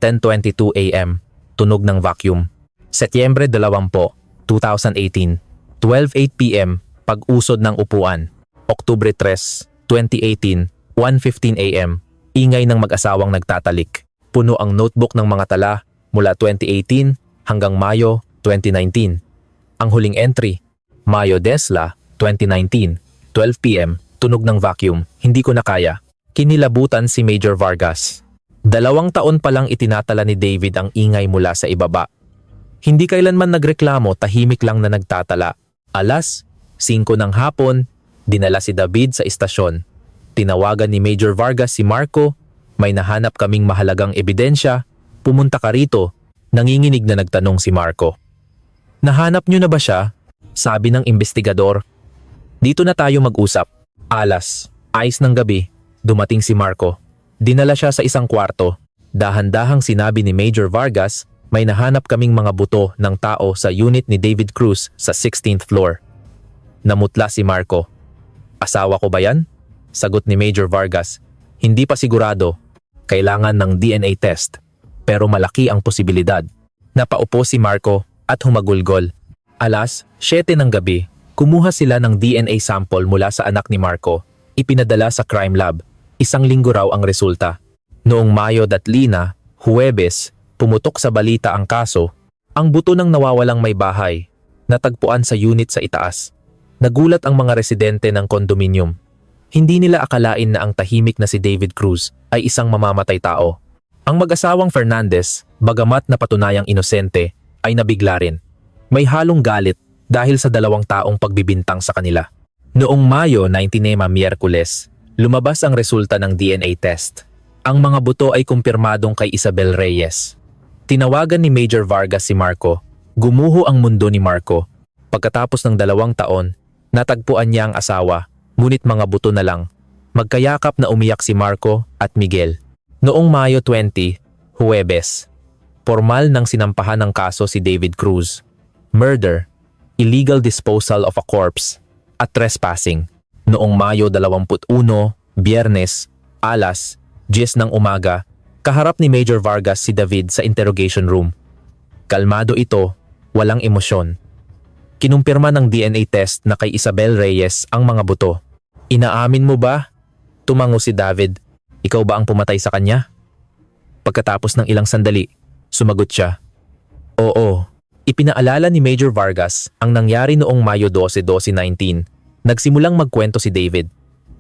10:22 AM, tunog ng vacuum. Setyembre 20, 2018, 12:08 PM, pag-usod ng upuan. Oktubre 3, 2018, 1:15 AM, ingay ng mag-asawang nagtatalik. Puno ang notebook ng mga tala mula 2018 hanggang Mayo 2019. Ang huling entry, Mayo Desla 2019, 12 PM, tunog ng vacuum, hindi ko na kaya. Kinilabutan si Major Vargas. 2 taon pa lang itinatala ni David ang ingay mula sa ibaba. Hindi kailanman nagreklamo, tahimik lang na nagtatala. Alas 5 ng hapon, dinala si David sa istasyon. Tinawagan ni Major Vargas si Marco, may nahanap kaming mahalagang ebidensya, pumunta ka rito. Nanginginig na nagtanong si Marco. Nahanap niyo na ba siya? Sabi ng investigador. Dito na tayo mag-usap. Alas, ayos ng gabi, dumating si Marco. Dinala siya sa isang kwarto. Dahan-dahang sinabi ni Major Vargas, may nahanap kaming mga buto ng tao sa unit ni David Cruz sa 16th floor. Namutla si Marco. Asawa ko ba yan? Sagot ni Major Vargas. Hindi pa sigurado. Kailangan ng DNA test. Pero malaki ang posibilidad. Napaupo si Marco at humagulgol. Alas 7 ng gabi, kumuha sila ng DNA sample mula sa anak ni Marco. Ipinadala sa crime lab. 1 linggo raw ang resulta. Noong Mayo datlina, Huwebes, pumutok sa balita ang kaso, ang buto ng nawawalang may bahay, natagpuan sa unit sa itaas. Nagulat ang mga residente ng kondominium. Hindi nila akalain na ang tahimik na si David Cruz ay isang mamamatay tao. Ang mag-asawang Fernandez, bagamat na patunayang inosente, ay nabigla rin. May halong galit dahil sa 2 taong pagbibintang sa kanila. Noong Mayo 19, Miyerkules, lumabas ang resulta ng DNA test. Ang mga buto ay kumpirmadong kay Isabel Reyes. Tinawagan ni Major Vargas si Marco. Gumuho ang mundo ni Marco. Pagkatapos ng 2 taon, natagpuan niya ang asawa, ngunit mga buto na lang. Magkayakap na umiyak si Marco at Miguel. Noong Mayo 20, Huwebes, formal nang sinampahan ng kaso si David Cruz. Murder, illegal disposal of a corpse, at trespassing. Noong Mayo 21, Biyernes, alas 10 ng umaga, kaharap ni Major Vargas si David sa interrogation room. Kalmado ito, walang emosyon. Kinumpirma ng DNA test na kay Isabel Reyes ang mga buto. Inaamin mo ba? Tumango si David. Ikaw ba ang pumatay sa kanya? Pagkatapos ng ilang sandali, sumagot siya. Oo. Ipinaalala ni Major Vargas ang nangyari noong Mayo 12, 2019. Nagsimulang magkwento si David.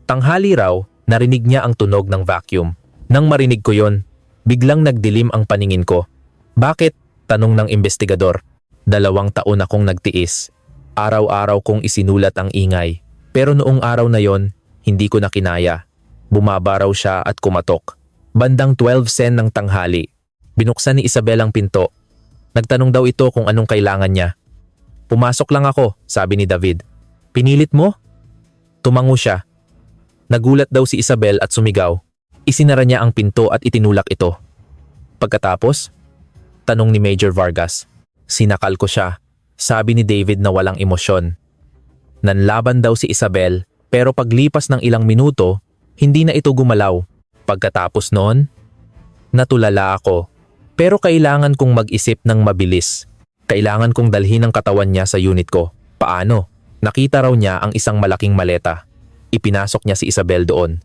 Tanghali raw, narinig niya ang tunog ng vacuum. Nang marinig ko yon, biglang nagdilim ang paningin ko. Bakit? Tanong ng investigador. 2 taon akong nagtiis. Araw-araw kong isinulat ang ingay. Pero noong araw na yon, hindi ko na kinaya. Bumaba raw siya at kumatok. Bandang 12:10 ng tanghali. Binuksan ni Isabel ang pinto. Nagtanong daw ito kung anong kailangan niya. Pumasok lang ako, sabi ni David. Pinilit mo? Tumango siya. Nagulat daw si Isabel at sumigaw. Isinara niya ang pinto at itinulak ito. Pagkatapos, tanong ni Major Vargas. Sinakal ko siya. Sabi ni David na walang emosyon. Nanlaban daw si Isabel, pero paglipas ng ilang minuto, hindi na ito gumalaw. Pagkatapos noon, natulala ako. Pero kailangan kong mag-isip ng mabilis. Kailangan kong dalhin ang katawan niya sa unit ko. Paano? Nakita raw niya ang isang malaking maleta. Ipinasok niya si Isabel doon.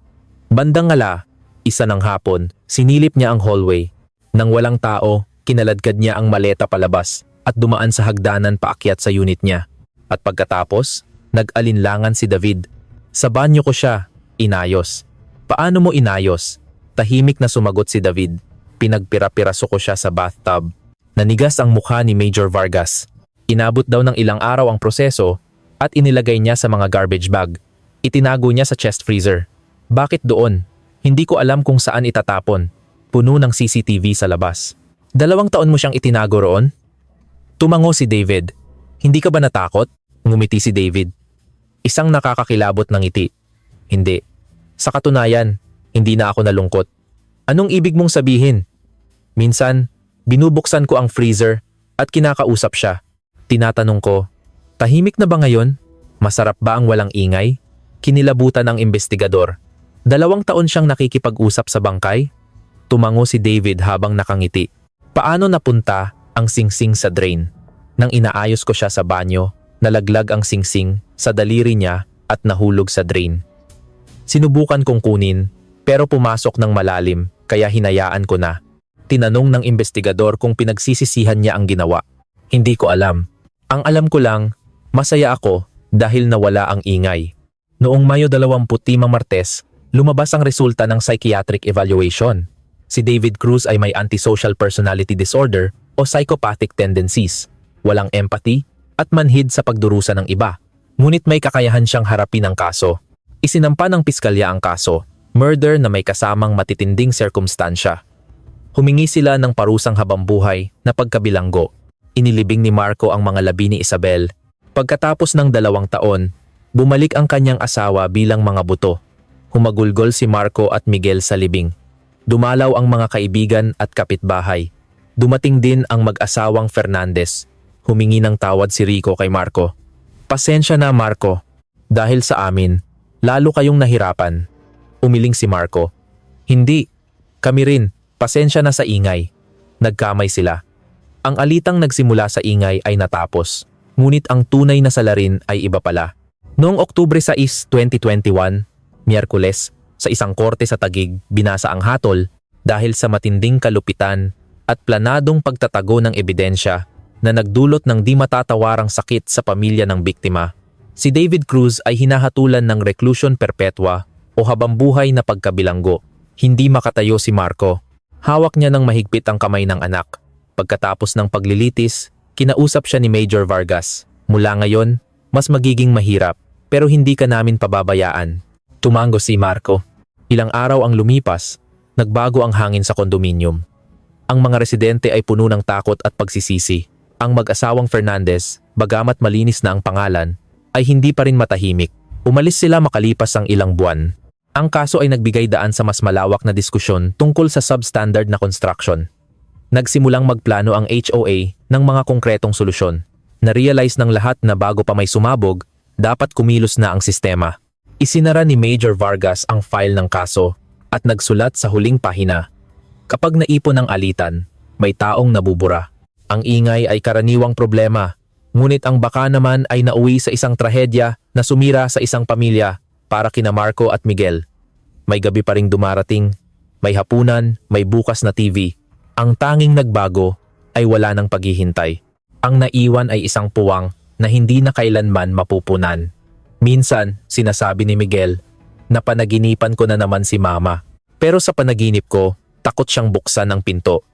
Bandang 1 ng hapon, sinilip niya ang hallway. Nang walang tao, kinaladkad niya ang maleta palabas at dumaan sa hagdanan paakyat sa unit niya. At pagkatapos, nag-alinlangan si David. Sa banyo ko siya, inayos. Paano mo inayos? Tahimik na sumagot si David. Pinagpira-piraso ko siya sa bathtub. Nanigas ang mukha ni Major Vargas. Inabot daw ng ilang araw ang proseso at inilagay niya sa mga garbage bag. Itinago niya sa chest freezer. Bakit doon? Hindi ko alam kung saan itatapon. Puno ng CCTV sa labas. 2 taon mo siyang itinago roon? Tumango si David. Hindi ka ba natakot? Ngumiti si David. Isang nakakakilabot ng ngiti. Hindi. Sa katunayan, hindi na ako nalungkot. Anong ibig mong sabihin? Minsan, binubuksan ko ang freezer at kinakausap siya. Tinatanong ko, tahimik na ba ngayon? Masarap ba ang walang ingay? Kinilabutan ng investigador. 2 taon siyang nakikipag-usap sa bangkay? Tumango si David habang nakangiti. Paano napunta ang singsing sa drain? Nang inaayos ko siya sa banyo, nalaglag ang singsing sa daliri niya at nahulog sa drain. Sinubukan kong kunin, pero pumasok ng malalim kaya hinayaan ko na. Tinanong ng investigador kung pinagsisisihan niya ang ginawa. Hindi ko alam. Ang alam ko lang, masaya ako dahil nawala ang ingay. Noong Mayo 25 Martes, lumabas ang resulta ng psychiatric evaluation. Si David Cruz ay may antisocial personality disorder o psychopathic tendencies, walang empathy at manhid sa pagdurusa ng iba. Ngunit may kakayahan siyang harapin ang kaso. Isinampa ng piskalya ang kaso, murder na may kasamang matitinding sirkumstansya. Humingi sila ng parusang habambuhay na pagkabilanggo. Inilibing ni Marco ang mga labi ni Isabel. Pagkatapos ng 2 taon, bumalik ang kanyang asawa bilang mga buto. Humagulgol si Marco at Miguel sa libing. Dumalaw ang mga kaibigan at kapitbahay. Dumating din ang mag-asawang Fernandez. Humingi ng tawad si Rico kay Marco. Pasensya na, Marco. Dahil sa amin, lalo kayong nahirapan. Umiling si Marco. Hindi. Kami rin. Pasensya na sa ingay. Nagkamay sila. Ang alitang nagsimula sa ingay ay natapos. Ngunit ang tunay na salarin ay iba pala. Noong Oktubre 6, 2021, Miyerkules, sa isang korte sa Taguig, binasa ang hatol dahil sa matinding kalupitan at planadong pagtatago ng ebidensya na nagdulot ng di matatawarang sakit sa pamilya ng biktima. Si David Cruz ay hinahatulan ng reclusion perpetua o habambuhay na pagkabilanggo. Hindi makatayo si Marco. Hawak niya ng mahigpit ang kamay ng anak. Pagkatapos ng paglilitis, kinausap siya ni Major Vargas. Mula ngayon, mas magiging mahirap, pero hindi ka namin pababayaan. Tumango si Marco. Ilang araw ang lumipas, nagbago ang hangin sa kondominium. Ang mga residente ay puno ng takot at pagsisisi. Ang mag-asawang Fernandez, bagamat malinis na ang pangalan, ay hindi pa rin matahimik. Umalis sila makalipas ang ilang buwan. Ang kaso ay nagbigay daan sa mas malawak na diskusyon tungkol sa substandard na construction. Nagsimulang magplano ang HOA ng mga konkretong solusyon. Na-realize ng lahat na bago pa may sumabog, dapat kumilos na ang sistema. Isinara ni Major Vargas ang file ng kaso at nagsulat sa huling pahina. Kapag naipon ang alitan, may taong nabubura. Ang ingay ay karaniwang problema, ngunit ang baka naman ay nauwi sa isang trahedya na sumira sa isang pamilya para kina Marco at Miguel. May gabi pa ring dumarating, may hapunan, may bukas na TV. Ang tanging nagbago ay wala ng paghihintay. Ang naiwan ay isang puwang na hindi na kailanman mapupunan. Minsan, sinasabi ni Miguel, na panaginipan ko na naman si Mama. Pero sa panaginip ko, takot siyang buksan ang pinto.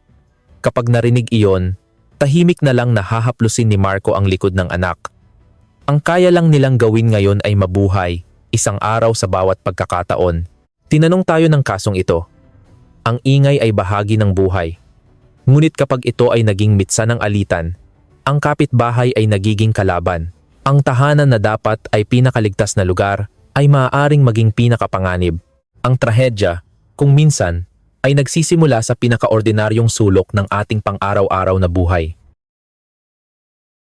Kapag narinig iyon, tahimik na lang nahahaplusin ni Marco ang likod ng anak. Ang kaya lang nilang gawin ngayon ay mabuhay, isang araw sa bawat pagkakataon. Tinanong tayo ng kasong ito. Ang ingay ay bahagi ng buhay. Ngunit kapag ito ay naging mitsa ng alitan, ang kapitbahay ay nagiging kalaban. Ang tahanan na dapat ay pinakaligtas na lugar ay maaaring maging pinakapanganib. Ang trahedya, kung minsan, ay nagsisimula sa pinakaordinaryong sulok ng ating pang-araw-araw na buhay.